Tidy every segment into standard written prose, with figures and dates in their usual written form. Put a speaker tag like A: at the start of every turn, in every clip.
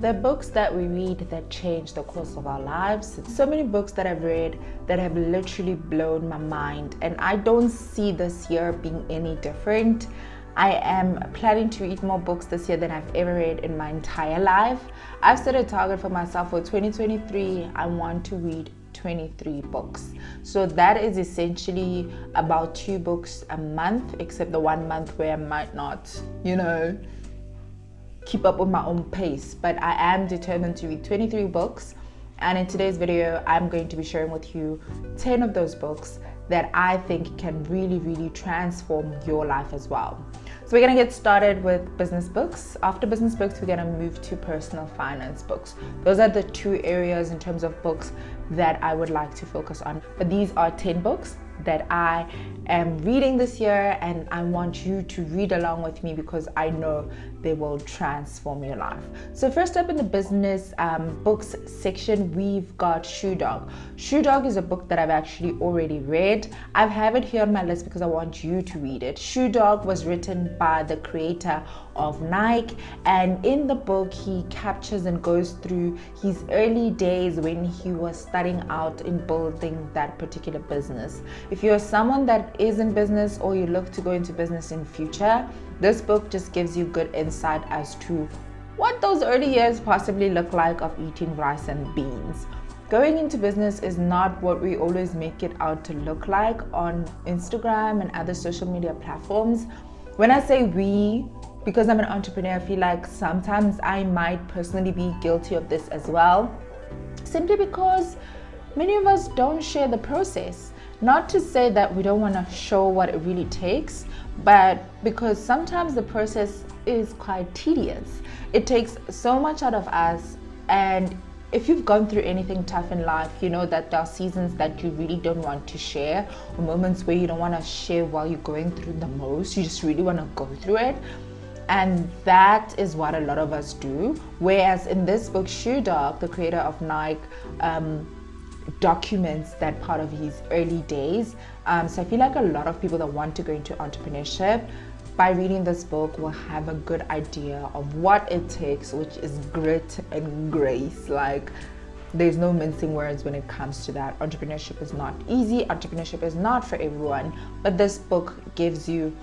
A: The books that we read that change the course of our lives. So many books that I've read that have literally blown my mind, and I don't see this year being any different. I am planning to read more books this year than I've ever read in my entire life. I've set a target for myself for 2023. I want to read 23 books. So that is essentially about 2 books a month, except the 1 month where I might not, keep up with my own pace. But I am determined to read 23 books. And in today's video, I'm going to be sharing with you 10 of those books that I think can really transform your life as well. So we're going to get started with business books. After business books, we're going to move to personal finance books. Those are the 2 areas in terms of books that I would like to focus on. But these are 10 books that I am reading this year, and I want you to read along with me because I know they will transform your life. So first up in the business books section, we've got Shoe Dog. Shoe Dog is a book that I've actually already read. I have it here on my list because I want you to read it. Shoe Dog was written by the creator of Nike, and in the book he captures and goes through his early days when he was starting out in building that particular business. If you're someone that is in business or you look to go into business in future, this book just gives you good insight as to what those early years possibly look like of eating rice and beans. Going into business is not what we always make it out to look like on Instagram and other social media platforms. When I say we, because I'm an entrepreneur, I feel like sometimes I might personally be guilty of this as well, simply because many of us don't share the process. Not to say that we don't want to show what it really takes, but because sometimes the process is quite tedious. It takes so much out of us, and if you've gone through anything tough in life, you know that there are seasons that you really don't want to share, or moments where you don't want to share while you're going through the most. You just really want to go through it. And that is what a lot of us do. Whereas in this book, Shoe Dog, the creator of Nike, documents that part of his early days. So I feel like a lot of people that want to go into entrepreneurship, by reading this book, will have a good idea of what it takes, which is grit and grace. Like, there's no mincing words when it comes to that. Entrepreneurship is not easy. Entrepreneurship is not for everyone. But this book gives you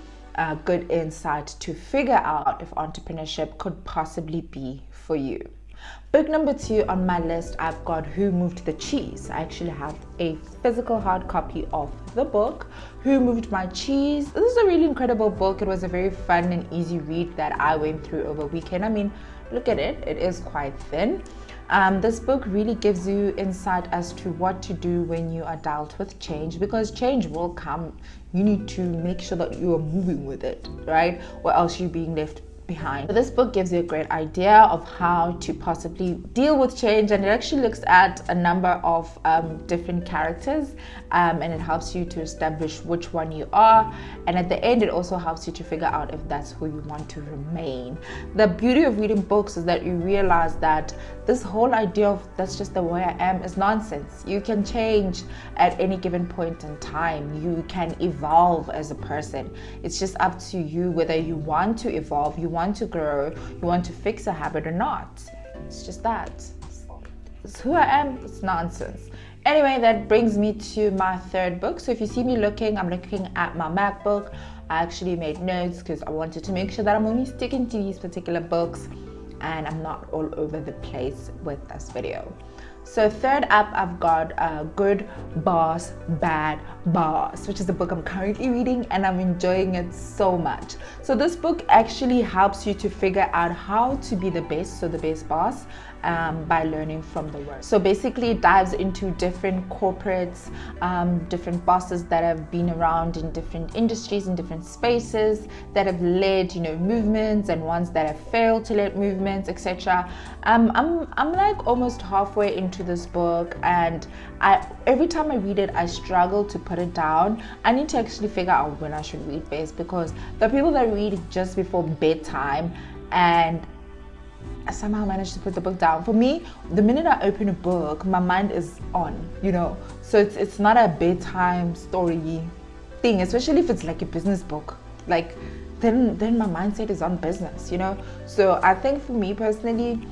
A: good insight to figure out if entrepreneurship could possibly be for you. Book number 2 on my list, I've got Who Moved the Cheese. I actually have a physical hard copy of the book, Who Moved My Cheese. This is a really incredible book. It was a very fun and easy read that I went through over the weekend. I mean, look at it. It is quite thin. This book really gives you insight as to what to do when you are dealt with change, because change will come. You need to make sure that you are moving with it, right? Or else you're being left behind. So this book gives you a great idea of how to possibly deal with change, and it actually looks at a number of different characters, and it helps you to establish which one you are, and at the end it also helps you to figure out if that's who you want to remain. The beauty of reading books is that you realize that this whole idea of that's just the way I am is nonsense. You can change at any given point in time. You can evolve as a person. It's just up to you whether you want to evolve, you want to grow, you want to fix a habit or not. It's just that. It's who I am. It's nonsense. Anyway, that brings me to my 3rd book. So if you see me looking, I'm looking at my MacBook. I actually made notes because I wanted to make sure that I'm only sticking to these particular books and I'm not all over the place with this video. So 3rd up, I've got Good Boss, Bad Boss, which is the book I'm currently reading, and I'm enjoying it so much. So this book actually helps you to figure out how to be the best, so the best boss, by learning from the worst. So basically it dives into different corporates, different bosses that have been around in different industries, in different spaces, that have led, movements, and ones that have failed to lead movements, etc. I'm like almost halfway into this book, and every time I read it, I struggle to put it down. I need to actually figure out when I should read best, because the people that read just before bedtime, and I somehow managed to put the book down. For me, the minute I open a book, my mind is on, so it's not a bedtime story thing, especially if it's like a business book. Like, then my mindset is on business, So I think for me personally,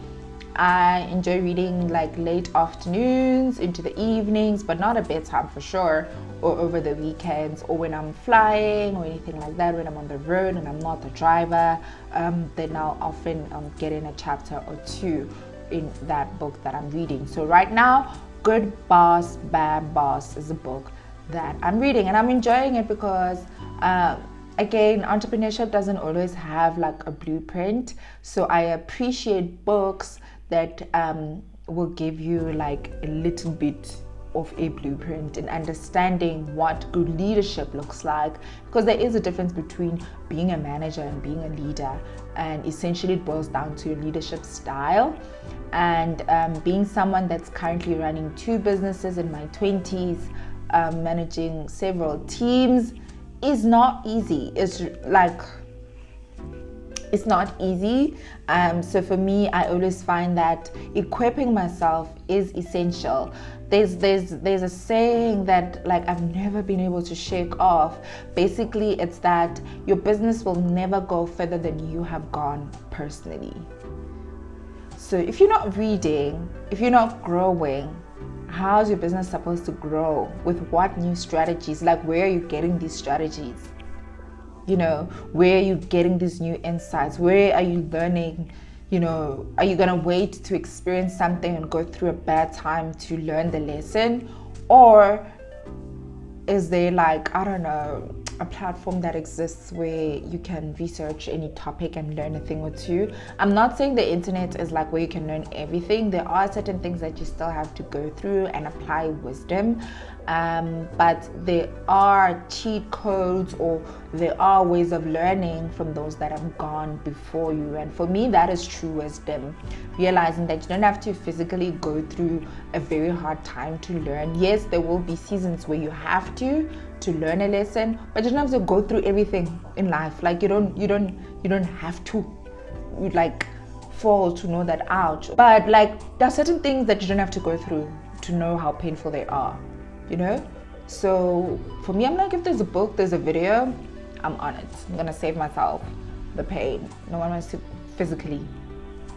A: I enjoy reading like late afternoons into the evenings, but not at bedtime for sure, or over the weekends, or when I'm flying or anything like that. When I'm on the road and I'm not the driver, then I'll often get in a chapter or two in that book that I'm reading. So right now, Good Boss, Bad Boss is a book that I'm reading, and I'm enjoying it because again, entrepreneurship doesn't always have like a blueprint. So I appreciate books that will give you like a little bit of a blueprint in understanding what good leadership looks like, because there is a difference between being a manager and being a leader, and essentially it boils down to your leadership style. And being someone that's currently running 2 businesses in my 20s, managing several teams is not easy. It's not easy. So for me, I always find that equipping myself is essential. There's a saying that like I've never been able to shake off. Basically, it's that your business will never go further than you have gone personally. So if you're not reading, if you're not growing, how's your business supposed to grow? With what new strategies? Like, where are you getting these strategies? You know, where are you getting these new insights? Where are you learning? You know, are you gonna wait to experience something and go through a bad time to learn the lesson? Or is there like, I don't know, a platform that exists where you can research any topic and learn a thing or two? I'm not saying the internet is like where you can learn everything. There are certain things that you still have to go through and apply wisdom, but there are cheat codes, or there are ways of learning from those that have gone before you. And for me, that is true wisdom, realizing that you don't have to physically go through a very hard time to learn. Yes, there will be seasons where you have to learn a lesson, but you don't have to go through everything in life. Like you don't have to like fall to know that, ouch. But like there are certain things that you don't have to go through to know how painful they are, you know? So for me, I'm like, if there's a book, there's a video, I'm on it. I'm gonna save myself the pain. No one wants to physically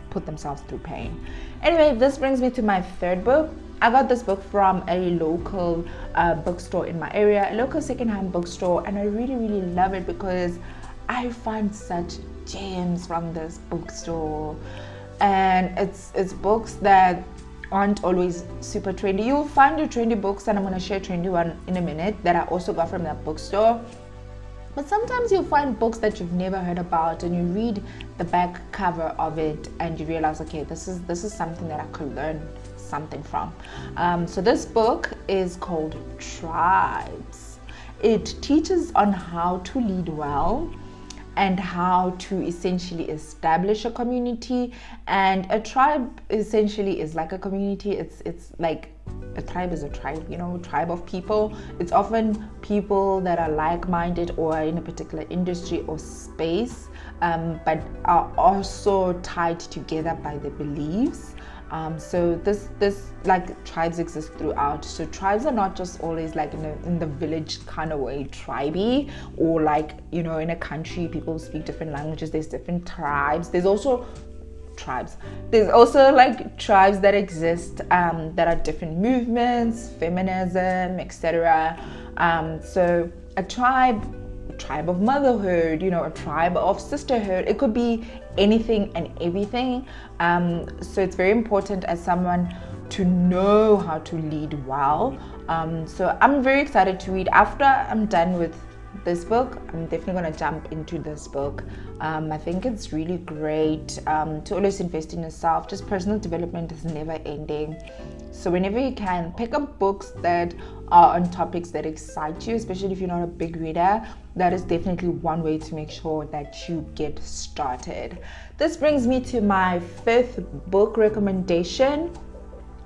A: put themselves through pain. Anyway, this brings me to my 3rd book. I got this book from a local bookstore in my area, a local secondhand bookstore, and I really, really love it because I find such gems from this bookstore. And it's books that aren't always super trendy. You'll find your trendy books, and I'm going to share a trendy one in a minute that I also got from that bookstore. But sometimes you'll find books that you've never heard about, and you read the back cover of it and you realize, okay, this is something that I could learn something from. So this book is called Tribes. It teaches on how to lead well and how to essentially establish a community. And a tribe essentially is like a community. It's like a tribe is a tribe, you know, tribe of people. It's often people that are like-minded or in a particular industry or space, but are also tied together by their beliefs. So this like tribes exist throughout. So tribes are not just always like in the village kind of way, tribey, or like, you know, in a country people speak different languages, there's different tribes. There's also tribes. There's also like tribes that exist that are different movements, feminism, etc. So a tribe of motherhood, you know, a tribe of sisterhood. It could be anything and everything. So it's very important as someone to know how to lead well. So I'm very excited to read. After I'm done with this book, I'm definitely going to jump into this book. I think it's really great to always invest in yourself. Just personal development is never ending. So whenever you can, pick up books that are on topics that excite you, especially if you're not a big reader. That is definitely one way to make sure that you get started. This brings me to my 5th book recommendation,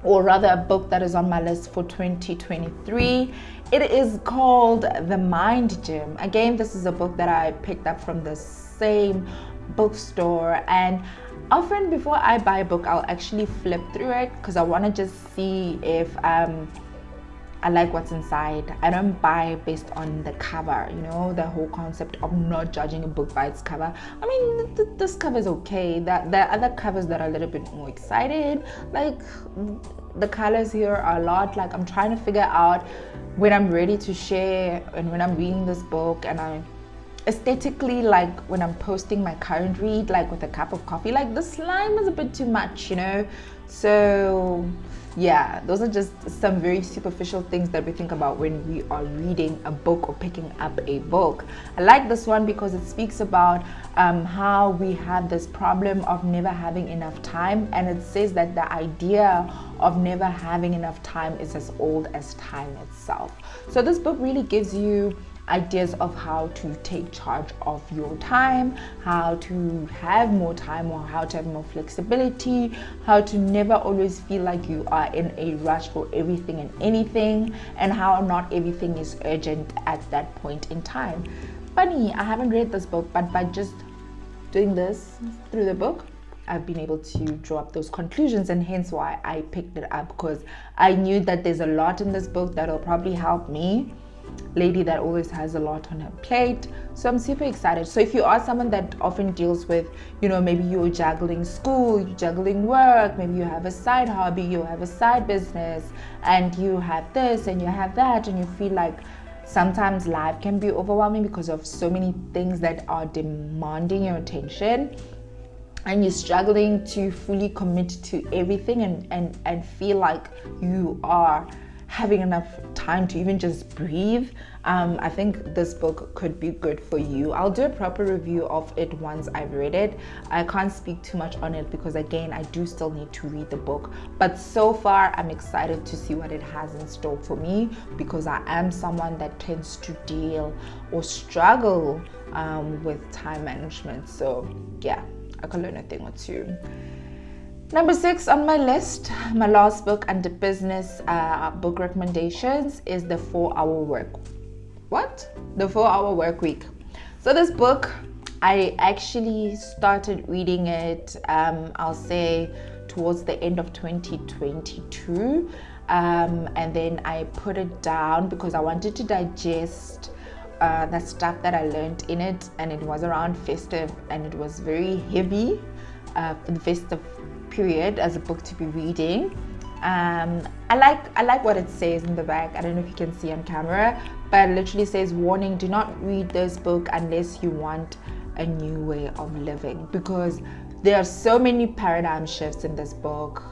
A: or rather a book that is on my list for 2023. It is called The Mind Gym. Again, this is a book that I picked up from the same bookstore, and often before I buy a book, I'll actually flip through it because I want to just see if I like what's inside. I don't buy based on the cover, the whole concept of not judging a book by its cover. I mean, this cover is okay. There are other covers that are a little bit more excited. Like, the colors here are a lot. Like, I'm trying to figure out when I'm ready to share and when I'm reading this book, and I aesthetically, like when I'm posting my current read, like with a cup of coffee, like the slime is a bit too much, So yeah, those are just some very superficial things that we think about when we are reading a book or picking up a book. I like this one because it speaks about how we have this problem of never having enough time, and it says that the idea of never having enough time is as old as time itself. So this book really gives you ideas of how to take charge of your time, how to have more time, or how to have more flexibility, how to never always feel like you are in a rush for everything and anything, and how not everything is urgent at that point in time. Funny, I haven't read this book, but by just doing this through the book, I've been able to draw up those conclusions, and hence why I picked it up, because I knew that there's a lot in this book that'll probably help me, lady that always has a lot on her plate. So I'm super excited. So if you are someone that often deals with, maybe you're juggling school, you're juggling work, maybe you have a side hobby, you have a side business, and you have this and you have that, and you feel like sometimes life can be overwhelming because of so many things that are demanding your attention, and you're struggling to fully commit to everything and feel like you are having enough time to even just breathe, I think this book could be good for you. I'll do a proper review of it once I've read it. I can't speak too much on it because, again, I do still need to read the book. But so far, I'm excited to see what it has in store for me, because I am someone that tends to deal or struggle with time management. So yeah, I can learn a thing or two. Number 6 on my list, my last book under business book recommendations, is The 4-Hour Work. What? The 4-Hour Work Week. So this book, I actually started reading it, I'll say towards the end of 2022. And then I put it down because I wanted to digest the stuff that I learned in it. And it was around festive, and it was very heavy for the festive period as a book to be reading. I like what it says in the back. I don't know if you can see on camera, but it literally says, warning, do not read this book unless you want a new way of living, because there are so many paradigm shifts in this book.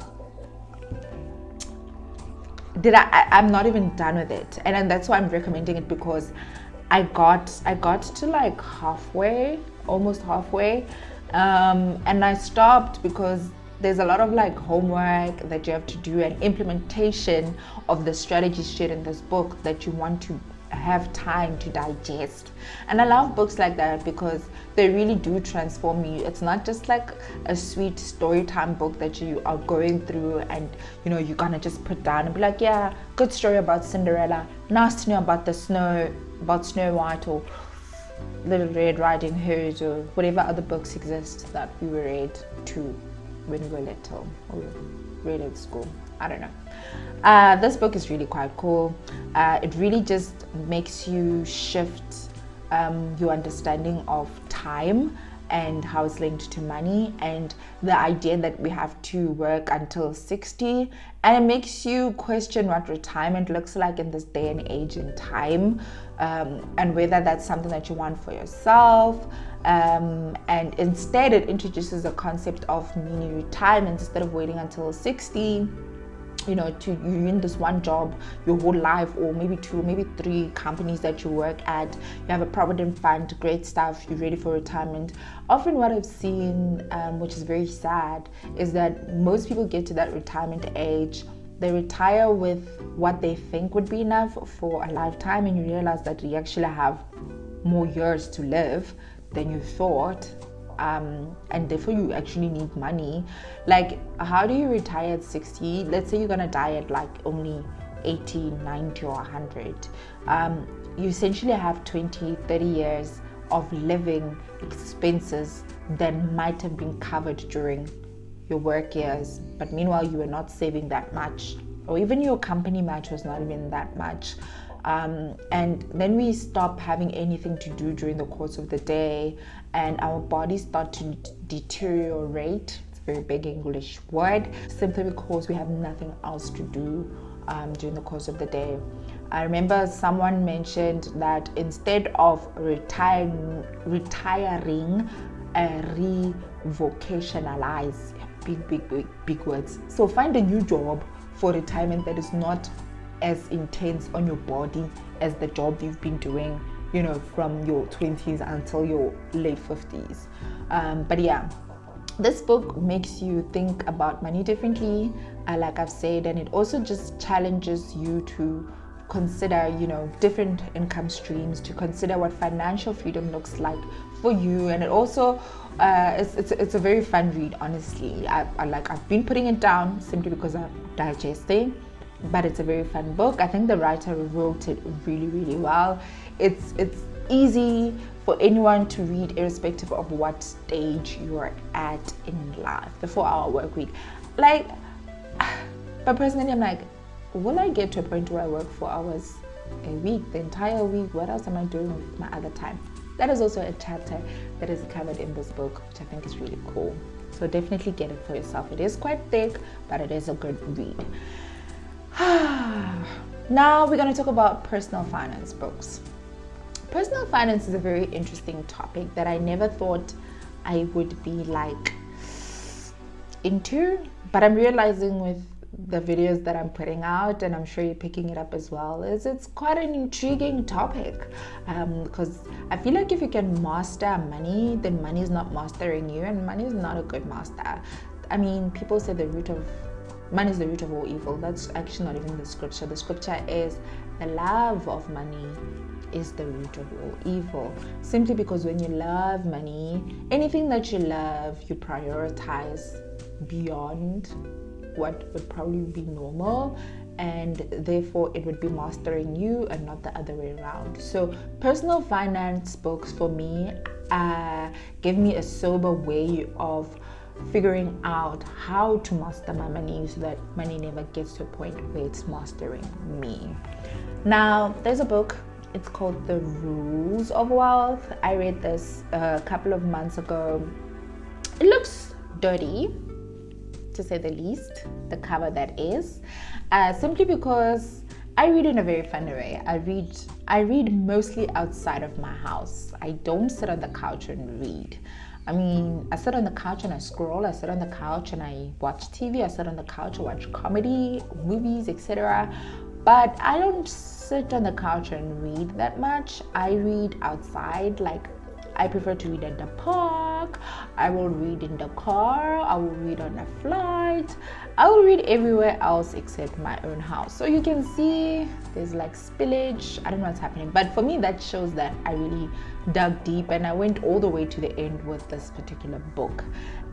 A: I'm not even done with it, and that's why I'm recommending it, because I got to like halfway, almost halfway, and I stopped because there's a lot of like homework that you have to do and implementation of the strategy shared in this book that you want to have time to digest. And I love books like that because they really do transform you. It's not just like a sweet story time book that you are going through and you're gonna just put down and be like, yeah, good story about Cinderella, nice to know about Snow White or Little Red Riding Hood or whatever other books exist that we were read to when we were little or read at school. I don't know. This book is really quite cool. It really just makes you shift your understanding of time and how it's linked to money, and the idea that we have to work until 60, and it makes you question what retirement looks like in this day and age in time, and whether that's something that you want for yourself. And instead it introduces a concept of mini retirement. Instead of waiting until 60, you're in this one job your whole life, or maybe 2, maybe 3 companies that you work at, you have a provident fund, great stuff, you're ready for retirement. Often what I've seen, which is very sad, is that most people get to that retirement age, they retire with what they think would be enough for a lifetime, and you realize that you actually have more years to live than you thought. And therefore you actually need money. Like, how do you retire at 60? Let's say you're gonna die at like only 80, 90 or 100. You essentially have 20, 30 years of living expenses that might have been covered during your work years, but meanwhile you were not saving that much or even your company match was not even that much. And then we stop having anything to do during the course of the day, and our bodies start to deteriorate. It's a very big English word, simply because we have nothing else to do during the course of the day. I remember someone mentioned that instead of retiring, revocationalize, big words. So find a new job for retirement that is not as intense on your body as the job you've been doing, from your 20s until your late 50s. But yeah, this book makes you think about money differently, like I've said, and it also just challenges you to consider, different income streams, to consider what financial freedom looks like for you. And it also it's a very fun read, honestly. I've been putting it down simply because I'm digesting, but it's a very fun book. I think the writer wrote it really, really well. It's easy for anyone to read, irrespective of what stage you're at in life. The 4-hour work week, but personally, I'm like, will I get to a point where I work 4 hours a week, the entire week? What else am I doing with my other time? That is also a chapter that is covered in this book, which I think is really cool. So definitely get it for yourself. It is quite thick, but it is a good read. Now we're going to talk about personal finance books. Personal finance is a very interesting topic that I never thought I would be into, but I'm realizing with the videos that I'm putting out, and I'm sure you're picking it up as well, is it's quite an intriguing topic, because I feel like if you can master money, then money is not mastering you, and money is not a good master. I mean, people say money is the root of all evil. That's actually not even the scripture. The scripture is the love of money is the root of all evil. Simply because when you love money, anything that you love, you prioritize beyond what would probably be normal, and therefore it would be mastering you and not the other way around. So personal finance books for me give me a sober way of figuring out how to master my money, so that money never gets to a point where it's mastering me. Now, there's a book, it's called The Rules of Wealth. I read this a couple of months ago. It looks dirty, to say the least, the cover that is, simply because I read in a very fun way. I read mostly outside of my house. I don't sit on the couch and read. I mean, I sit on the couch and I scroll. I sit on the couch and I watch TV. I sit on the couch and watch comedy, movies, etc. But I don't sit on the couch and read that much. I read outside. I prefer to read at the park. I will read in the car. I will read on a flight. I will read everywhere else except my own house. So you can see there's spillage. I don't know what's happening. But for me, that shows that I really dug deep and I went all the way to the end with this particular book.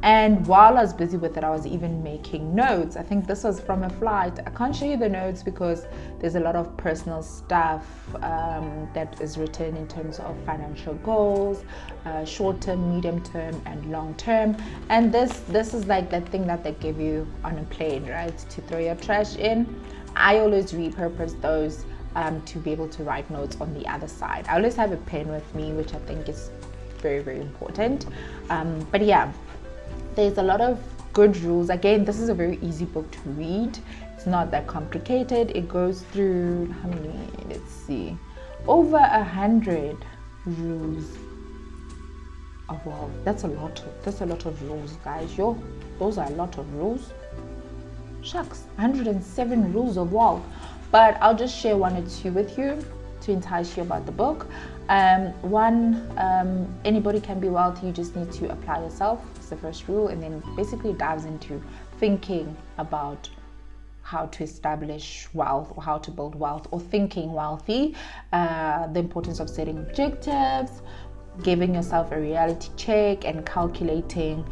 A: And while I was busy with it, I was even making notes. I think this was from a flight. I can't show you the notes because there's a lot of personal stuff that is written in terms of financial goals, short term, medium term, and long term. And this is like that thing that they give you on a plane, right? To throw your trash in. I always repurpose those to be able to write notes on the other side. I always have a pen with me, which I think is very, very important. But yeah, there's a lot of good rules. Again, this is a very easy book to read. It's not that complicated. It goes through, how many? Let's see, over 100 rules of wealth. That's a lot of rules, guys. Those are a lot of rules. Shucks, 107 rules of wealth. But I'll just share one or two with you to entice you about the book. One, anybody can be wealthy. You just need to apply yourself. It's the first rule, and then basically dives into thinking about how to establish wealth or how to build wealth or thinking wealthy. The importance of setting objectives, giving yourself a reality check, and calculating,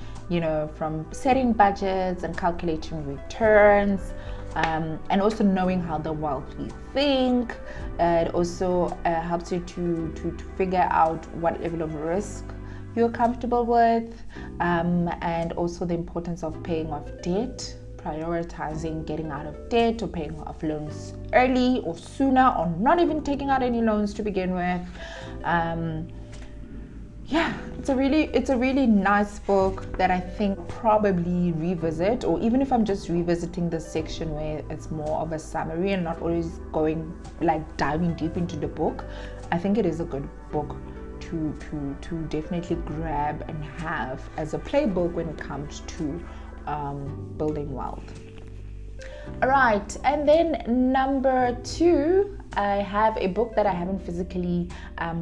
A: from setting budgets and calculating returns. And also knowing how the wealthy think. It also helps you to figure out what level of risk you're comfortable with, and also the importance of paying off debt prioritizing getting out of debt or paying off loans early or sooner, or not even taking out any loans to begin with. Yeah, it's a really nice book that I think probably revisit, or even if I'm just revisiting the section where it's more of a summary and not always going like diving deep into the book, I think it is a good book to definitely grab and have as a playbook when it comes to building wealth. All right, and then number 2, I have a book that I haven't physically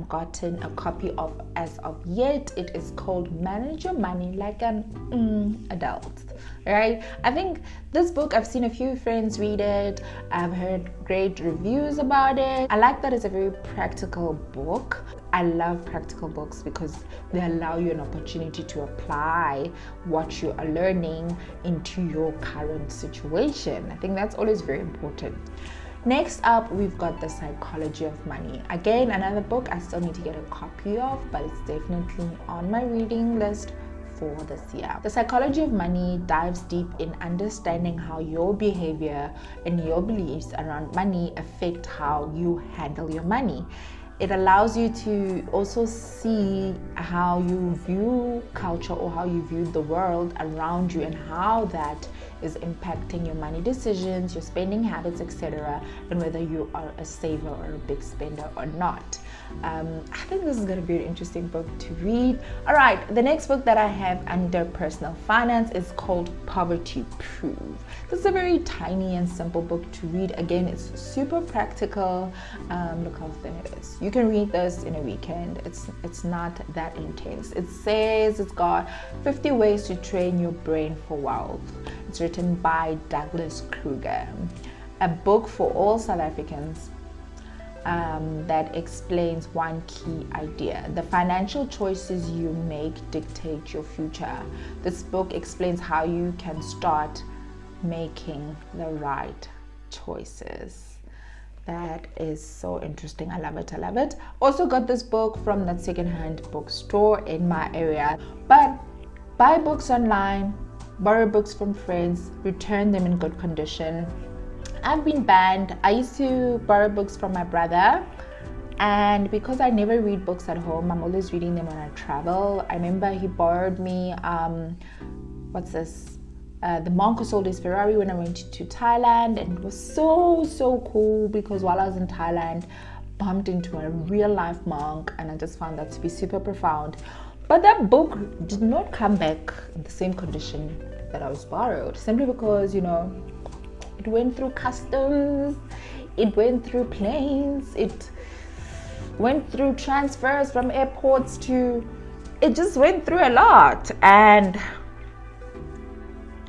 A: gotten a copy of as of yet. It is called Manage Your Money Like an Adult. Right? I think this book, I've seen a few friends read it. I've heard great reviews about it. I like that it's a very practical book. I love practical books because they allow you an opportunity to apply what you are learning into your current situation. I think that's always very important. Next up, we've got The Psychology of Money. Again, another book I still need to get a copy of, but it's definitely on my reading list for this year. The Psychology of Money dives deep in understanding how your behavior and your beliefs around money affect how you handle your money. It allows you to also see how you view culture or how you view the world around you and how that is impacting your money decisions, your spending habits, etc., and whether you are a saver or a big spender or not. I think this is going to be an interesting book to read. All right, the next book that I have under personal finance is called Poverty Proof. This is a very tiny and simple book to read. Again, it's super practical. Look how thin it is. You can read this in a weekend. It's not that intense. It says it's got 50 ways to train your brain for wealth. It's written by Douglas Kruger, a book for all South Africans that explains one key idea: the financial choices you make dictate your future. This book explains how you can start making the right choices. That is so interesting. I love it. Also got this book from that secondhand bookstore in my area. But buy books online, borrow books from friends, return them in good condition. I've been banned. I used to borrow books from my brother, and because I never read books at home, I'm always reading them when I travel. I remember he borrowed me the Monk Who Sold His Ferrari when I went to Thailand, and it was so cool because while I was in Thailand, bumped into a real life monk, and I just found that to be super profound. But that book did not come back in the same condition that I was borrowed, simply because, it went through customs, it went through planes, it went through transfers from airports it just went through a lot, and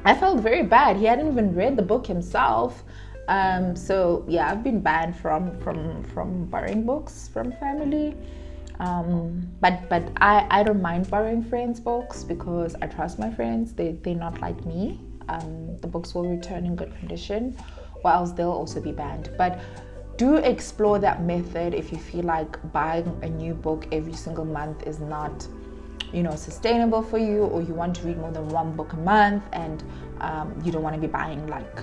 A: I felt very bad. He hadn't even read the book himself. So yeah, I've been banned from borrowing books from family. But I don't mind borrowing friends' books because I trust my friends. They're not like me. The books will return in good condition, or else they'll also be banned. But do explore that method if you feel like buying a new book every single month is not sustainable for you, or you want to read more than one book a month, and you don't want to be buying like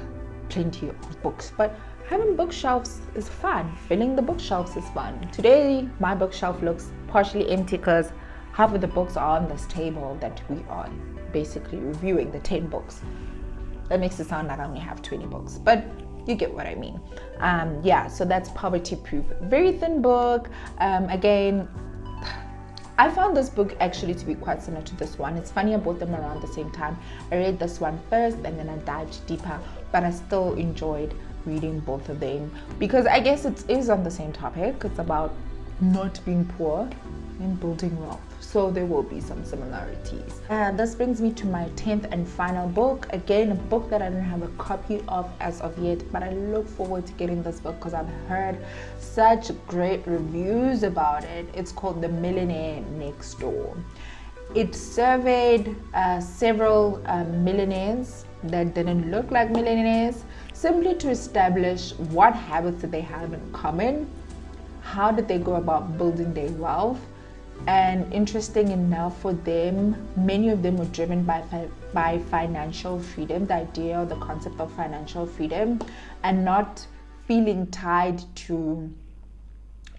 A: plenty of books. But having bookshelves is fun. Filling the bookshelves is fun. Today my bookshelf looks partially empty because half of the books are on this table that we are basically reviewing, the 10 books. That makes it sound like I only have 20 books, but you get what I mean. So that's Poverty Proof. Very thin book. Again, I found this book actually to be quite similar to this one. It's funny, I bought them around the same time. I read this one first and then I dived deeper, but I still enjoyed reading both of them because I guess it is on the same topic. It's about not being poor and building wealth. So there will be some similarities. And this brings me to my 10th and final book. Again, a book that I don't have a copy of as of yet, but I look forward to getting this book because I've heard such great reviews about it. It's called The Millionaire Next Door. It surveyed several millionaires that didn't look like millionaires, simply to establish what habits did they have in common, how did they go about building their wealth, And interesting enough for them, many of them were driven by financial freedom, the idea or the concept of financial freedom, and not feeling tied to,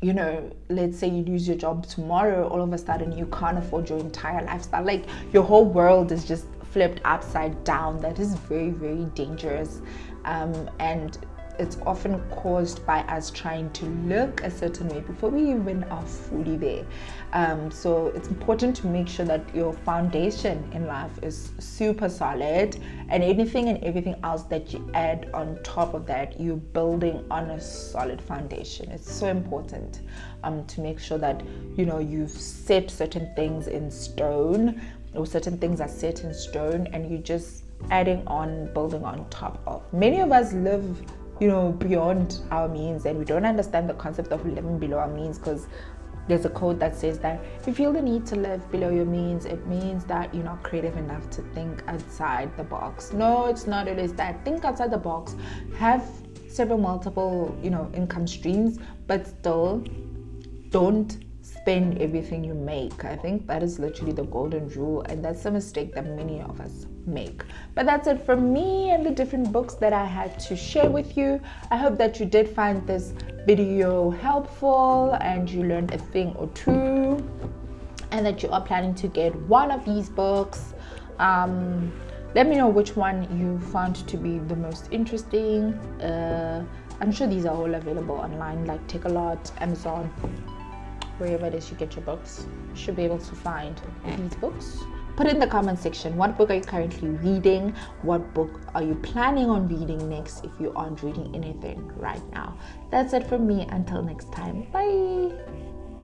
A: you know, let's say you lose your job tomorrow, all of a sudden you can't afford your entire lifestyle. Like your whole world is just flipped upside down. That is very, very dangerous. And it's often caused by us trying to look a certain way before we even are fully there. So it's important to make sure that your foundation in life is super solid, and anything and everything else that you add on top of that, you're building on a solid foundation. It's so important to make sure that, you know, you've set certain things in stone, or certain things are set in stone, and you're just adding on, building on top of. Many of us live, you know, beyond our means, and we don't understand the concept of living below our means, because there's a quote that says that if you feel the need to live below your means, it means that you're not creative enough to think outside the box. No, it's not always that. Think outside the box, have several multiple, you know, income streams, but still don't spend everything you make. I think that is literally the golden rule, and that's a mistake that many of us make. But that's it from me and the different books that I had to share with you. I hope that you did find this video helpful and you learned a thing or two, and that you are planning to get one of these books. Let me know which one you found to be the most interesting. I'm sure these are all available online, like Takealot, Amazon, wherever it is you get your books. You should be able to find these books. Put in the comment section, what book are you currently reading? What book are you planning on reading next if you aren't reading anything right now? That's it from me. Until next time. Bye.